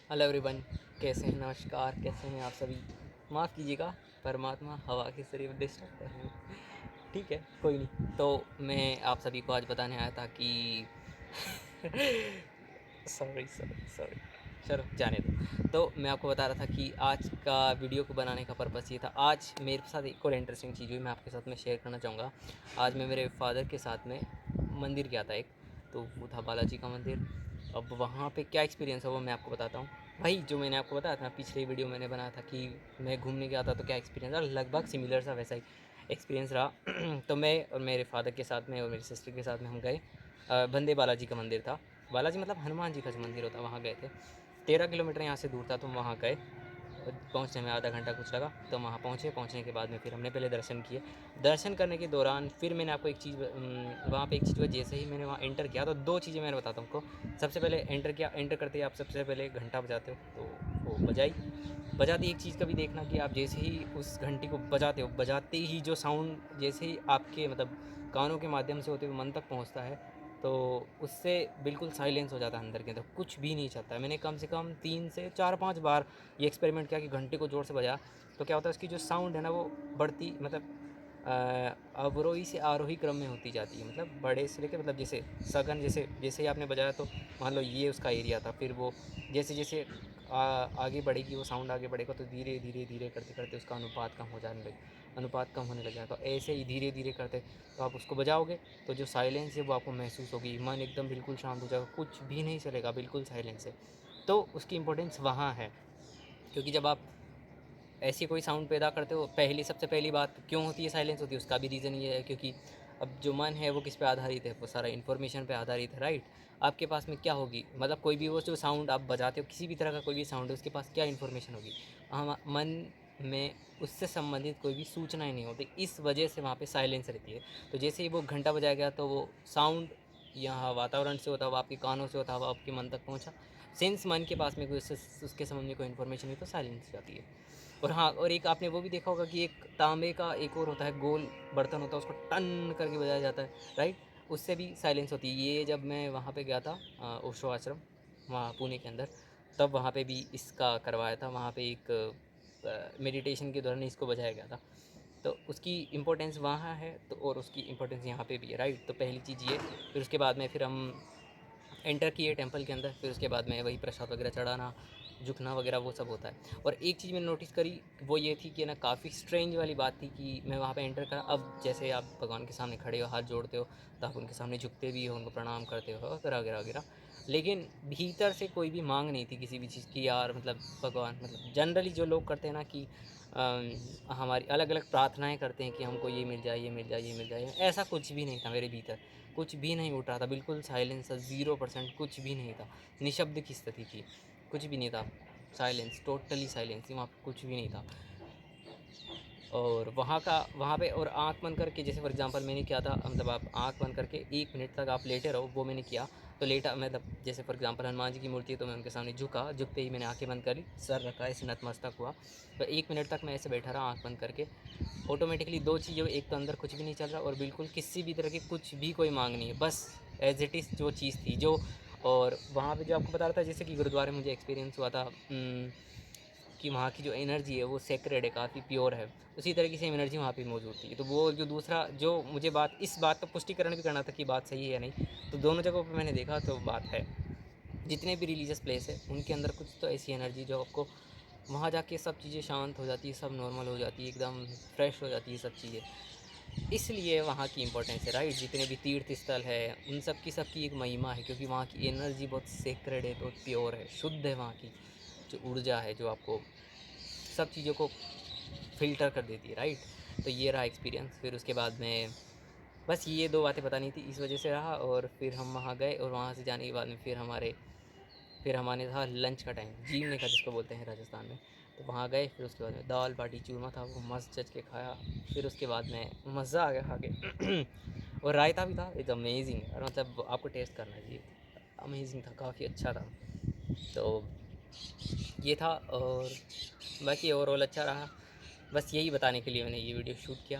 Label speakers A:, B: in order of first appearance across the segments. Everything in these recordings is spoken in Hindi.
A: हेलो एवरीवन, कैसे हैं? नमस्कार, कैसे हैं आप सभी? माफ़ कीजिएगा, परमात्मा हवा के ज़रिए डिस्टर्ब कर रहे हैं। ठीक है, कोई नहीं। तो मैं आप सभी को आज बताने आया था कि सॉरी सॉरी सॉरी, चलो जाने दो। तो मैं आपको बता रहा था कि आज का वीडियो को बनाने का पर्पस ये था। आज मेरे साथ एक और इंटरेस्टिंग चीज़ हुई, मैं आपके साथ में शेयर करना चाहूँगा। आज मैं मेरे फादर के साथ में मंदिर गया था एक, तो वो था बालाजी का मंदिर। अब वहाँ पे क्या एक्सपीरियंस है वो मैं आपको बताता हूँ। भाई जो मैंने आपको बताया था पिछले वीडियो मैंने बनाया था कि मैं घूमने गया था तो क्या एक्सपीरियंस रहा, लगभग सिमिलर सा वैसा ही एक्सपीरियंस रहा। तो मैं और मेरे फादर के साथ में और मेरी सिस्टर के साथ में हम गए। बंदे बालाजी का मंदिर था। बालाजी मतलब हनुमान जी का जो मंदिर होता है, वहाँ गए थे। 13 किलोमीटर यहाँ से दूर था, तो वहाँ गए। पहुँचने में आधा घंटा कुछ लगा, तो वहाँ पहुँचे। पहुँचने के बाद में फिर हमने पहले दर्शन किए। दर्शन करने के दौरान फिर मैंने आपको एक चीज़ वहाँ पे एक चीज़ हुआ, जैसे ही मैंने वहाँ एंटर किया तो दो चीज़ें मैंने बताता हूँ आपको। सबसे पहले एंटर किया, एंटर करते ही आप सबसे पहले घंटा बजाते हो, तो वो बजाई। बजाते एक चीज़ का भी देखना कि आप जैसे ही उस घंटी को बजाते हो, बजाते ही जो साउंड जैसे ही आपके मतलब कानों के माध्यम से होते हुए मन तक पहुँचता है, तो उससे बिल्कुल साइलेंस हो जाता है अंदर के अंदर, कुछ भी नहीं चलता है। मैंने कम से कम 3 से 4-5 बार ये एक्सपेरिमेंट किया कि घंटे को ज़ोर से बजाया, तो क्या होता है उसकी जो साउंड है ना वो बढ़ती मतलब अवरोही से आरोही क्रम में होती जाती है। मतलब बड़े से लेके मतलब जैसे सघन, जैसे जैसे ही आपने बजाया तो मान लो ये उसका एरिया था, फिर वो जैसे जैसे आगे बढ़ेगी वो साउंड, आगे बढ़ेगा तो धीरे धीरे धीरे करते करते उसका अनुपात कम हो जाने लगे, अनुपात कम होने लग जाएगा। तो ऐसे ही धीरे धीरे करते तो आप उसको बजाओगे तो जो साइलेंस है वो आपको महसूस होगी, मन एकदम बिल्कुल शांत हो जाएगा, कुछ भी नहीं चलेगा, बिल्कुल साइलेंस है। तो उसकी इम्पोर्टेंस वहाँ है, क्योंकि जब आप ऐसी कोई साउंड पैदा करते हो, पहली सबसे पहली बात क्यों होती है साइलेंस होती है, उसका भी रीज़न ये है क्योंकि अब जो मन है वो किस पे आधारित है, वो सारा इन्फॉर्मेशन पे आधारित है, राइट। आपके पास में क्या होगी, मतलब कोई भी वो जो साउंड आप बजाते हो, किसी भी तरह का कोई भी साउंड है, उसके पास क्या इन्फॉर्मेशन होगी, हम मन में उससे संबंधित कोई भी सूचनाएं नहीं होती, इस वजह से वहाँ पे साइलेंस रहती है। तो जैसे ही वो घंटा बजाया गया तो वो साउंड यहाँ वातावरण से होता हुआ आपके कानों से होता हुआ आपके मन तक पहुँचा। सिंस मन के पास में कोई उसके संबंध में कोई इन्फॉर्मेशन नहीं, तो साइलेंस जाती है। और हाँ, और एक आपने वो भी देखा होगा कि एक तांबे का एक और होता है, गोल बर्तन होता है, उसको टन करके बजाया जाता है, राइट। उससे भी साइलेंस होती है। ये जब मैं वहाँ पे गया था ओशो आश्रम, वहाँ पुणे के अंदर, तब वहाँ पे भी इसका करवाया था। वहाँ पे एक मेडिटेशन के दौरान इसको बजाया गया था। तो उसकी इम्पोर्टेंस वहाँ है तो, और उसकी इम्पोर्टेंस यहाँ पे भी है, राइट। तो पहली चीज़ ये, फिर उसके बाद में फिर हम एंटर किए टेंपल के अंदर। फिर उसके बाद में वही प्रसाद वगैरह चढ़ाना, झुकना वगैरह वो सब होता है। और एक चीज़ मैंने नोटिस करी, वो ये थी कि ना काफ़ी स्ट्रेंज वाली बात थी कि मैं वहाँ पे एंटर करा। अब जैसे आप भगवान के सामने खड़े हो, हाथ जोड़ते हो, तो आप उनके सामने झुकते भी हो, उनको प्रणाम करते हो वगैरह वगैरह वगैरह। लेकिन भीतर से कोई भी मांग नहीं थी किसी भी चीज़ की, यार मतलब भगवान, मतलब जनरली जो लोग करते हैं ना कि हमारी अलग अलग प्रार्थनाएं करते हैं कि हमको ये मिल जाए, ये मिल जाए, ये मिल जाए, ऐसा कुछ भी नहीं था मेरे भीतर। कुछ भी नहीं उठ रहा था, बिल्कुल साइलेंस था, 0% कुछ भी नहीं था। निशब्द की स्थिति थी, कुछ भी नहीं था, साइलेंस, टोटली साइलेंस, वहाँ पे कुछ भी नहीं था। और वहाँ पे और आँख बंद करके, जैसे फॉर एग्जांपल मैंने किया था, मतलब आप आँख बंद करके 1 मिनट तक आप लेटे रहो, वो मैंने किया। तो लेटा मतलब जैसे फॉर एग्जांपल हनुमान जी की मूर्ति है तो मैं उनके सामने झुका, झुकते ही मैंने आंखें बंद करी, सर रखा, ऐसे नतमस्तक हुआ। तो 1 मिनट तक मैं ऐसे बैठा रहा आँख बंद करके। ऑटोमेटिकली दो चीज़ें, एक तो अंदर कुछ भी नहीं चल रहा और बिल्कुल किसी भी तरह की कुछ भी कोई मांग नहीं है, बस एज इट इज़ जो चीज़ थी जो। और वहाँ पे जो आपको बता रहा था, जैसे कि गुरुद्वारे में मुझे एक्सपीरियंस हुआ था कि वहाँ की जो एनर्जी है वो सेक्रेड है, काफ़ी प्योर है। उसी तरह की सेम एनर्जी वहाँ पे मौजूद थी। तो वो जो दूसरा जो मुझे बात, इस बात का पुष्टिकरण भी करना था कि बात सही है या नहीं, तो दोनों जगहों पे मैंने देखा तो बात है। जितने भी रिलीजियस प्लेस है उनके अंदर कुछ तो ऐसी एनर्जी जो आपको वहाँ जाके सब चीज़ें शांत हो जाती है, सब नॉर्मल हो जाती है, एकदम फ्रेश हो जाती है सब चीज़ें। इसलिए वहाँ की इम्पोर्टेंस है, राइट। जितने भी तीर्थ स्थल है उन सब की सबकी एक महिमा है, क्योंकि वहाँ की एनर्जी बहुत सेक्रेड है, बहुत प्योर है, शुद्ध है। वहाँ की जो ऊर्जा है जो आपको सब चीज़ों को फ़िल्टर कर देती है, राइट। तो ये रहा एक्सपीरियंस। फिर उसके बाद में बस ये 2 बातें बतानी थी, इस वजह से रहा। और फिर हम वहाँ गए और वहाँ से जाने के बाद में फिर हमारे था लंच का टाइम, जीवने का जिसको बोलते हैं राजस्थान में। तो वहाँ गए, फिर उसके बाद में दाल बाटी चूरमा था, वो मस्त जच के खाया। फिर उसके बाद में मज़ा आ गया खा के। और रायता भी था, इट्स अमेजिंग, और मतलब आपको टेस्ट करना चाहिए, अमेजिंग था, काफ़ी अच्छा था। तो ये था। और बाकी ओवरऑल अच्छा रहा। बस यही बताने के लिए मैंने ये वीडियो शूट किया।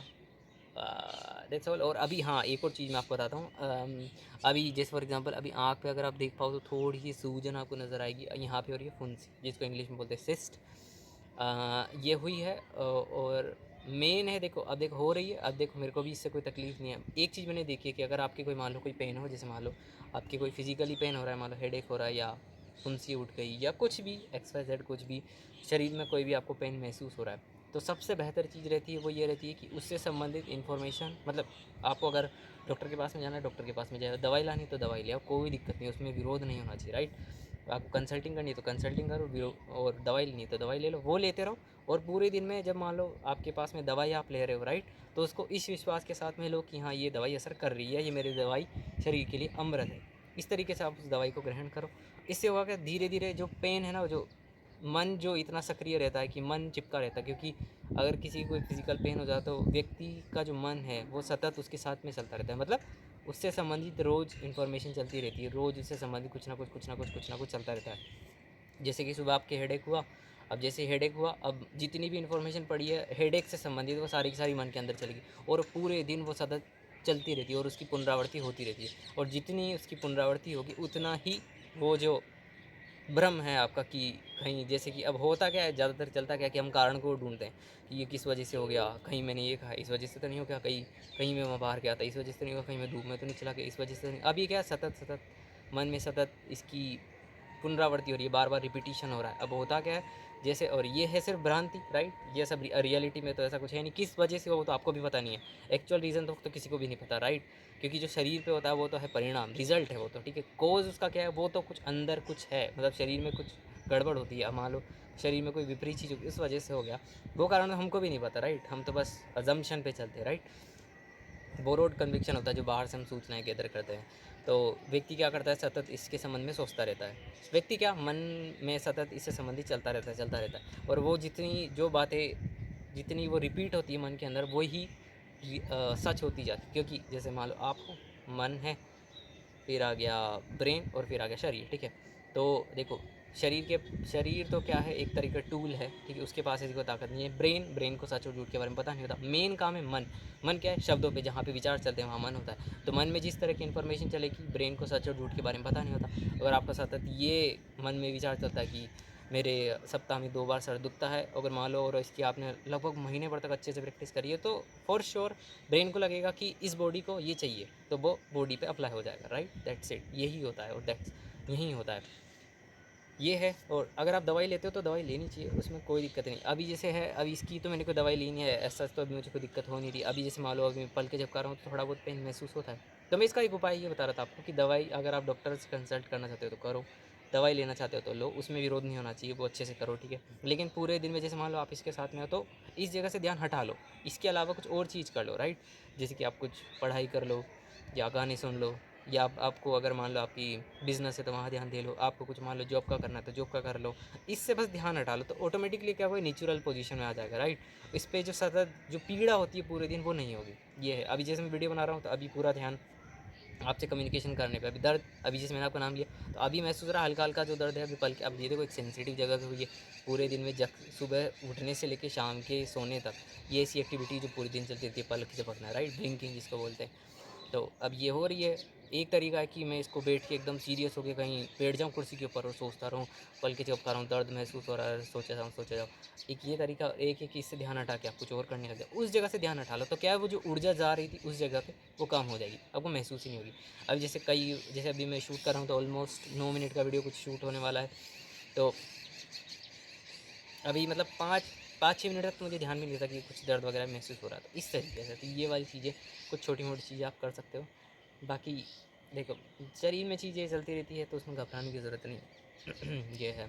A: That's all. और अभी हाँ, एक और चीज़ मैं आपको बताता हूँ। अभी जैसे फॉर एग्जांपल अभी आँख पे अगर आप देख पाओ तो थोड़ी सी सूजन आपको नज़र आएगी यहाँ पे, और ये फुंसी जिसको इंग्लिश में बोलते हैं सिस्ट, ये हुई है। और मेन है, देखो अब देखो हो रही है, अब देखो मेरे को भी इससे कोई तकलीफ़ नहीं है। एक चीज़ मैंने देखी है कि अगर आपकी कोई मान लो कोई पेन हो, जैसे मान लो आपकी कोई फिजिकली पेन हो रहा है, मान लो हेडेक हो रहा है या फुंसी उठ गई या कुछ भी XYZ, कुछ भी शरीर में कोई भी आपको पेन महसूस हो रहा है, तो सबसे बेहतर चीज़ रहती है वो ये रहती है कि उससे संबंधित इन्फॉर्मेशन, मतलब आपको अगर डॉक्टर के पास में जाना है डॉक्टर के पास में जाए, दवाई लानी तो दवाई ले आओ, कोई दिक्कत नहीं, उसमें विरोध नहीं होना चाहिए, राइट। आपको कंसल्टिंग करनी है तो कंसल्टिंग करो, और दवाई लेनी है तो दवाई ले लो, वो लेते रहो। और पूरे दिन में जब मान लो आपके पास में दवाई आप ले रहे हो, राइट, तो उसको इस विश्वास के साथ में लो कि हाँ ये दवाई असर कर रही है, ये मेरी दवाई शरीर के लिए अमृत है। इस तरीके से आप उस दवाई को ग्रहण करो। इससे होगा कि धीरे धीरे जो पेन है ना, जो मन जो इतना सक्रिय रहता है कि मन चिपका रहता है, क्योंकि अगर किसी को फिजिकल पेन हो जाए तो व्यक्ति का जो मन है वो सतत उसके साथ में चलता रहता है, मतलब उससे संबंधित रोज़ इन्फॉर्मेशन चलती रहती है, रोज़ उससे संबंधित कुछ ना कुछ चलता रहता है। जैसे कि सुबह आपके हेडेक हुआ, अब जैसे हेडेक हुआ, अब जितनी भी इन्फॉर्मेशन पड़ी है हेडेक से संबंधित वो सारी की सारी मन के अंदर चलेगी, और पूरे दिन वो सतत चलती रहती है और उसकी पुनरावृत्ति होती रहती है। और जितनी उसकी पुनरावृत्ति होगी उतना ही वो जो भ्रम है आपका कि कहीं, जैसे कि अब होता क्या है, ज़्यादातर चलता क्या है कि हम कारण को ढूंढते हैं कि ये किस वजह से हो गया, कहीं मैंने ये खाया इस वजह से तो नहीं हो गया, कहीं कहीं मैं वहाँ बाहर गया था इस वजह से तो नहीं हुआ, कहीं मैं धूप में तो नहीं चला गया इस वजह से तो नहीं। अभी क्या है, सतत सतत मन में सतत इसकी पुनरावृत्ति हो रही है, बार बार रिपीटिशन हो रहा है। अब होता क्या है, जैसे, और ये है सिर्फ भ्रांति, राइट, ये सब रियलिटी में तो ऐसा कुछ है नहीं। किस वजह से हो तो आपको भी पता नहीं है, एक्चुअल रीज़न तो किसी को भी नहीं पता, राइट, क्योंकि जो शरीर पे होता है वो तो है परिणाम, रिजल्ट है वो तो, ठीक है। कोज उसका क्या है, वो तो कुछ अंदर कुछ है, मतलब शरीर में कुछ गड़बड़ होती है, अब मान लो शरीर में कोई विपरीत चीज़ इस वजह से हो गया, वो कारण हमको भी नहीं पता, राइट, हम तो बस अजम्पशन पे चलते हैं, राइट। बोरोड कन्विक्शन होता है जो बाहर से हम सूचनाएं गैदर करते हैं। तो व्यक्ति क्या करता है, सतत इसके संबंध में सोचता रहता है, व्यक्ति क्या मन में सतत इससे संबंधित चलता रहता है, और वो जितनी जो बातें जितनी वो रिपीट होती है मन के अंदर, वही सच होती जाती, क्योंकि जैसे मान लो आप हो, मन है, फिर आ गया ब्रेन, और फिर आ गया शरीर, ठीक है। तो देखो, शरीर तो क्या है, एक तरीके का टूल है, ठीक है, उसके पास ऐसी कोई ताकत नहीं है। ब्रेन को सच और झूठ के बारे में पता नहीं होता। मेन काम है मन क्या है, शब्दों पे जहाँ पे विचार चलते हैं वहाँ मन होता है। तो मन में जिस तरह की इन्फॉर्मेशन चलेगी, ब्रेन को सच और झूठ के बारे में पता नहीं होता। अगर आपका सतत ये मन में विचार चलता है कि मेरे सप्ताह में 2 बार सर दुखता है, अगर मान लो, और इसकी आपने लगभग महीने भर तक अच्छे से प्रैक्टिस करी है, तो फॉर श्योर ब्रेन को लगेगा कि इस बॉडी को ये चाहिए, तो वो बॉडी पे अप्लाई हो जाएगा, राइट, दैट्स इट, यही होता है, और दैट्स यही होता है, ये है। और अगर आप दवाई लेते हो तो दवाई लेनी चाहिए, उसमें कोई दिक्कत नहीं। अभी जैसे है, अभी इसकी तो मैंने कोई दवाई ली नहीं है ऐसा, तो अभी मुझे कोई दिक्कत हो नहीं रही। अभी जैसे मान लो अभी मैं पल के झपका रहा हूँ तो थोड़ा बहुत पेन महसूस होता है, तो मैं इसका एक उपाय ये बता रहा था आपको कि दवाई अगर आप डॉक्टर से कंसल्ट करना चाहते हो तो करो, दवाई लेना चाहते हो तो लो, उसमें विरोध नहीं होना चाहिए, वो अच्छे से करो, ठीक है। लेकिन पूरे दिन में जैसे मान लो आप इसके साथ में हो तो इस जगह से ध्यान हटा लो, इसके अलावा कुछ और चीज़ कर लो, राइट, जैसे कि आप कुछ पढ़ाई कर लो या गाने सुन लो, या आपको अगर मान लो आपकी बिज़नेस है तो वहाँ ध्यान दे लो, आपको कुछ मान लो जॉब का करना है तो जॉब का कर लो, इससे बस ध्यान हटा लो तो ऑटोमेटिकली क्या होगा, नेचुरल पोजीशन में आ जाएगा, राइट। इस पे जो सतत जो पीड़ा होती है पूरे दिन वो नहीं होगी। ये है, अभी जैसे मैं वीडियो बना रहा हूँ तो अभी पूरा ध्यान आपसे कम्युनिकेशन करने पे। अभी दर्द, अभी जैसे मैंने आपका नाम लिया तो अभी महसूस रहा हल्का हल्का जो दर्द है अभी पल के। अब ये देखो एक सेंसिटिव जगह पे हुई है, पूरे दिन में सुबह उठने से लेकर शाम के सोने तक ये ऐसी एक्टिविटी जो पूरे दिन चलती रहती है, पलक झपकना, राइट, ब्लिंकिंग जिसको बोलते हैं। तो अब ये हो रही है। एक तरीका है कि मैं इसको बैठ के एकदम सीरियस होकर कहीं बैठ जाऊँ कुर्सी के ऊपर और सोचता रहूँ, पल के झपका रहा हूँ, दर्द महसूस हो रहा है, सोचे जाऊँ। एक ये तरीका, एक है कि इससे ध्यान हटा के आप कुछ और करने लग जाओ, उस जगह से ध्यान हटा लो, तो क्या है वो जो ऊर्जा जा रही थी उस जगह पे वो काम हो जाएगी, आपको महसूस ही नहीं होगी। अब जैसे अभी मैं शूट कर रहा हूँ तो ऑलमोस्ट 9 मिनट का वीडियो कुछ शूट होने वाला है, तो अभी मतलब 5-6 मिनट तक तो मुझे ध्यान भी नहीं था कि कुछ दर्द वगैरह महसूस हो रहा था, इस तरीके से। तो ये वाली चीज़ें, कुछ छोटी मोटी चीज़ें आप कर सकते हो। बाकी देखो, शरीर में चीज़ें चलती रहती है तो उसमें घबराने की ज़रूरत नहीं ये है।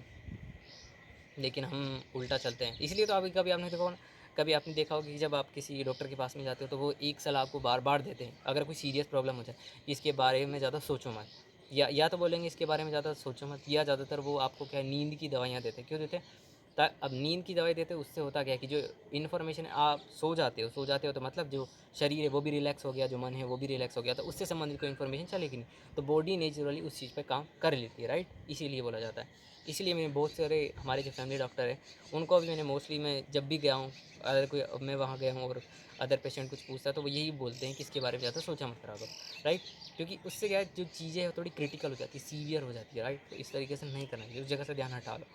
A: लेकिन हम उल्टा चलते हैं, इसलिए तो अभी कभी आपने देखा होगा, कभी आपने देखा होगा कि जब आप किसी डॉक्टर के पास में जाते हो तो वो एक सलाह आपको बार बार देते हैं, अगर कोई सीरियस प्रॉब्लम हो जाए, इसके बारे में ज़्यादा सोचो मत, या तो बोलेंगे इसके बारे में ज़्यादा सोचो मत, या ज़्यादातर वो आपको क्या है, नींद की दवाइयाँ देते हैं। क्यों देते हैं? अब नींद की दवाई देते हो उससे होता क्या है कि जो इन्फॉर्मेशन आप सो जाते हो तो मतलब जो शरीर है वो भी रिलैक्स हो गया, जो मन है वो भी रिलैक्स हो गया, तो उससे संबंधित कोई इन्फॉर्मेशन चलेगी नहीं, तो बॉडी नेचुरली उस चीज़ पे काम कर लेती है, राइट। इसीलिए बोला जाता है। इसीलिए मैंने बहुत सारे हमारे जो फैमिली डॉक्टर है उनको भी मैंने मोस्टली, मैं जब भी गया हूँ, अगर कोई मैं वहाँ गया हूँ और अदर पेशेंट कुछ पूछता है तो वो यही बोलते हैं कि इसके बारे में ज़्यादा सोचा मत करा करो, राइट। क्योंकि उससे क्या है, जो चीज़ें हैं थोड़ी क्रिटिकल हो जाती है, सीवियर हो जाती है, राइट। तो इस तरीके से नहीं करना चाहिए, उस जगह से ध्यान हटा लो।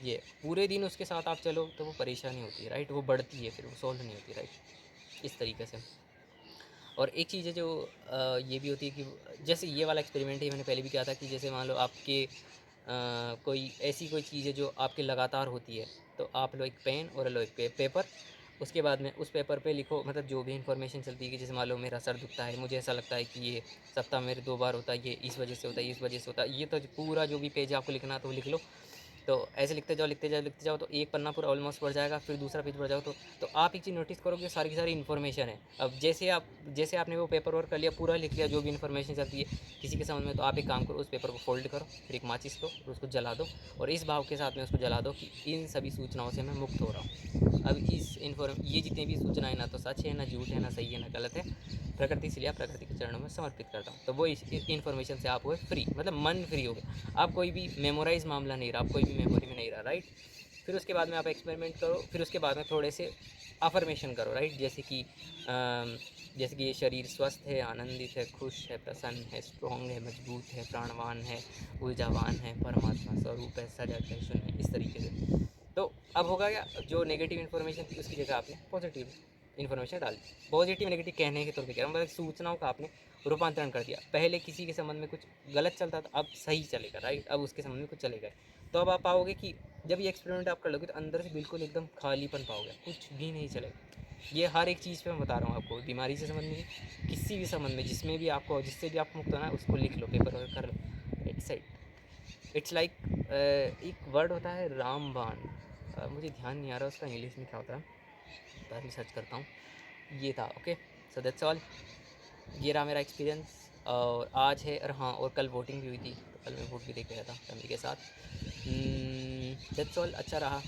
A: ये पूरे दिन उसके साथ आप चलो तो वो परेशानी होती है, राइट, वो बढ़ती है, फिर वो सॉल्व नहीं होती, राइट, इस तरीके से। और एक चीज़ है जो ये भी होती है कि जैसे ये वाला एक्सपेरिमेंट ही मैंने पहले भी किया था कि जैसे मान लो आपके कोई ऐसी कोई चीज़ है जो आपके लगातार होती है, तो आप लो एक पेन और लो एक पेपर, उसके बाद में उस पेपर पे लिखो, मतलब जो भी इन्फॉर्मेशन चलती है कि जैसे मान लो मेरा सर दुखता है, मुझे ऐसा लगता है कि ये सप्ताह में मेरे 2 बार होता है, ये इस वजह से होता है, इस वजह से होता है, ये तो पूरा जो भी पेज आपको लिखना है तो लिख लो। तो ऐसे लिखते जाओ तो एक पन्ना पूरा ऑलमोस्ट पड़ जाएगा, फिर दूसरा पेज पड़ जाओ तो आप एक चीज़ नोटिस करोगे, सारी की सारी इन्फॉर्मेशन है। अब जैसे आपने वो पेपर वर्क कर लिया, पूरा लिख लिया जो भी इन्फॉर्मेशन चलती है किसी के समझ में, तो आप एक काम करो, उस पेपर को फोल्ड करो, फिर एक माचिस लो और उसको जला दो, और इस भाव के साथ में उसको जला दो कि इन सभी सूचनाओं से मैं मुक्त हो रहा हूँ। अब ये जितनी भी सूचनाएं ना तो सच है, ना झूठ है, ना सही है, ना गलत है, प्रकृति से लिया, प्रकृति के चरणों में समर्पित करता हूँ। तो वो इस इन्फॉर्मेशन से आप हुए फ्री, मतलब मन फ्री हो गया, आप कोई भी मेमोराइज मामला नहीं रहा, आप कोई भी मेमोरी में नहीं रहा, राइट। फिर उसके बाद में आप एक्सपेरिमेंट करो, फिर उसके बाद में थोड़े से अफर्मेशन करो, राइट, जैसे कि ये शरीर स्वस्थ है, आनंदित है, खुश है, प्रसन्न है, स्ट्रॉन्ग है, मजबूत है, प्राणवान है, ऊर्जावान है, परमात्मा स्वरूप है, सजग है, शून्य है, इस तरीके से। तो अब होगा क्या, जो नेगेटिव इन्फॉर्मेशन थी उसकी जगह आपने पॉजिटिव इन्फॉर्मेशन डाल दी। पॉजिटिव नेगेटिव कहने के तौर पे कह रहा हूँ, मतलब सूचनाओं का आपने रूपांतरण कर दिया। पहले किसी के संबंध में कुछ गलत चलता था, अब सही चलेगा, राइट, अब उसके संबंध में कुछ चलेगा। तो अब आप पाओगे कि जब ये एक्सपेरिमेंट आप कर लोगे तो अंदर से बिल्कुल एकदम खालीपन पाओगे, कुछ भी नहीं चलेगा। ये हर एक चीज़ पे मैं बता रहा हूँ आपको, बीमारी से संबंध में, किसी भी संबंध में, जिसमें भी आपको, जिससे भी आपको मुक्त होना है उसको लिख लो, पेपर वर्क कर लो, इट्स लाइक एक वर्ड होता है रामबाण, मुझे ध्यान नहीं आ रहा उसका इंग्लिश में क्या होता है, बाद में सर्च करता हूँ। ये था, ओके। सो दैट्स ऑल, ये रहा मेरा एक्सपीरियंस। और आज है, और हाँ, और कल वोटिंग भी हुई थी, तो कल मैं वोट भी दे के आया था फैमिली के साथ। दैट्स ऑल, अच्छा रहा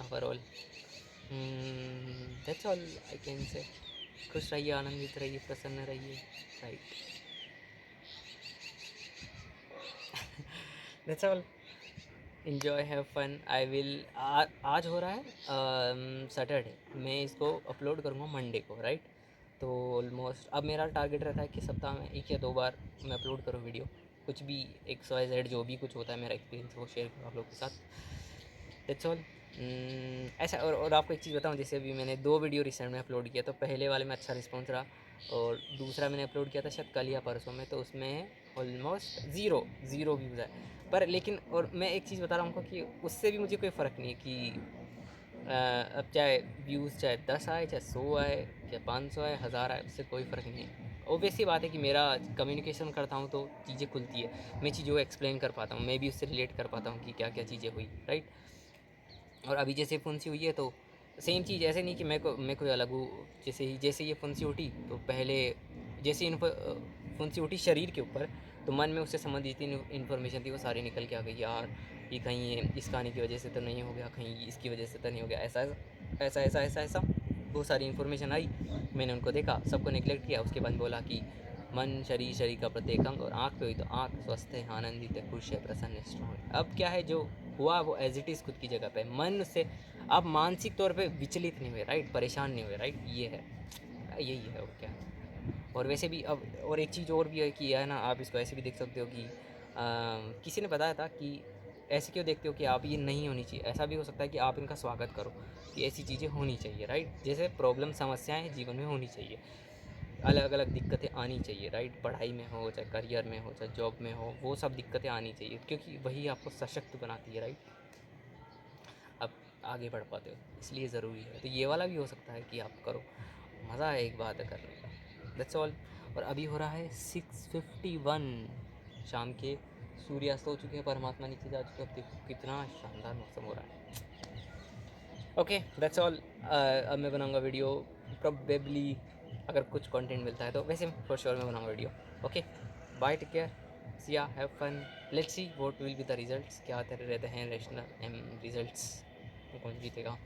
A: overall. That's all I can say. खुश रहिए, आनंदित रहिए, प्रसन्न रहिए, right. That's all, enjoy, have fun. I will, आज हो रहा है सैटरडे, मैं इसको अपलोड करूँगा मंडे को, राइट। तो ऑलमोस्ट अब मेरा टारगेट रहता है कि सप्ताह में 1 या 2 बार मैं अपलोड करूँ वीडियो, कुछ भी XYZ जो भी कुछ होता है मेरा एक्सपीरियंस वो शेयर करूँ आप लोग के साथ। That's all. ऐसा, और आपको एक चीज़ बताऊँ, जैसे अभी मैंने 2 वीडियो रिसेंट में अपलोड किया, तो पहले वाले में अच्छा रिस्पॉन्स रहा, और दूसरा मैंने अपलोड किया था शायद कल या परसों में, तो उसमें ऑलमोस्ट ज़ीरो व्यूज़ है। पर लेकिन, और मैं एक चीज़ बता रहा हूँ आपको कि उससे भी मुझे कोई फ़र्क नहीं है कि अब चाहे व्यूज़ चाहे 10 आए, चाहे 100 आए, चाहे 500 आए, 1000 आए, उससे कोई फ़र्क नहीं है। ऑब्वियस सी बात है कि मेरा कम्युनिकेशन करता हूँ तो चीज़ें खुलती है, मैं चीज़ों को एक्सप्लेन कर पाता हूँ, मैं भी उससे रिलेट कर पाता हूँ कि क्या क्या चीज़ें हुई, राइट। और अभी जैसे फुंसी हुई है तो सेम चीज़, ऐसे नहीं कि मैं कोई अलग हूँ। जैसे ये फुंसी उठी तो पहले, जैसे फुंसी उठी शरीर के ऊपर, तो मन में उससे संबंधित जितनी इन्फॉर्मेशन थी वो सारी निकल के आ गई, यार कि कहीं ये इस कहानी की वजह से तो नहीं हो गया, कहीं इसकी वजह से तो नहीं हो गया, ऐसा ऐसा ऐसा ऐसा ऐसा, बहुत सारी इन्फॉर्मेशन आई। मैंने उनको देखा, सबको निगलेक्ट किया, उसके बाद बोला कि मन, शरीर का प्रत्येक अंग, और आँख पे हुई तो आँख स्वस्थ है, आनंदित है, खुश है, प्रसन्न है, स्ट्रॉन्ग है। अब क्या है, जो हुआ वो एज इट इज़ खुद की जगह पे, मन से आप मानसिक तौर पे विचलित नहीं हुए, राइट, परेशान नहीं हुए, राइट, ये है, यही है, और क्या। और वैसे भी अब, और एक चीज़ और भी है कि है ना, आप इसको ऐसे भी देख सकते हो कि किसी ने बताया था कि ऐसे क्यों देखते हो कि आप, ये नहीं होनी चाहिए, ऐसा भी हो सकता है कि आप इनका स्वागत करो कि ऐसी चीज़ें होनी चाहिए, राइट। जैसे प्रॉब्लम, समस्याएं जीवन में होनी चाहिए, अलग अलग दिक्कतें आनी चाहिए, राइट, पढ़ाई में हो, चाहे करियर में हो, चाहे जॉब में हो, वो सब दिक्कतें आनी चाहिए, क्योंकि वही आपको सशक्त बनाती है, राइट। आप आगे बढ़ पाते हो, इसलिए ज़रूरी है। तो ये वाला भी हो सकता है कि आप करो, मज़ा है एक बात है करने का, दैट्स ऑल। और अभी हो रहा है 6:51 शाम के, सूर्यास्त हो चुके हैं, परमात्मा नीचे जा चुके हैं, अब देखो कितना शानदार मौसम हो रहा है। Okay, that's all. अब मैं बनाऊंगा वीडियो प्रोबेबली, अगर कुछ कंटेंट मिलता है तो, वैसे फॉर श्योर मैं बनाऊंगा वीडियो। Okay, bye, take care. या have fun, let's see what will be the results, क्या आते रहते हैं रैशनल रिजल्ट्स, कौन जीतेगा।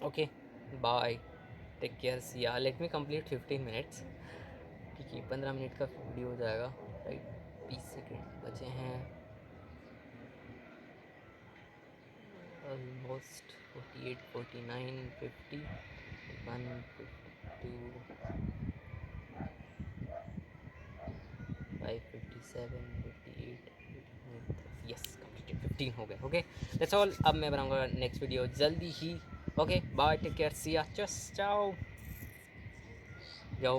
A: Okay bye, take care, see ya. Let मी कंप्लीट 15 मिनट्स, ठीक है 15 मिनट का वीडियो हो जाएगा, राइट। 20 सेकेंड बचे हैं, ऑलमोस्ट 48, 49, 50, 51, 52, 5, 57, 58, 89, यस कंप्लीटेड, 15 हो गए। Okay that's all. अब मैं बनाऊंगा नेक्स्ट वीडियो जल्दी ही। Okay bye, take care, see या, चस चाओ, यो।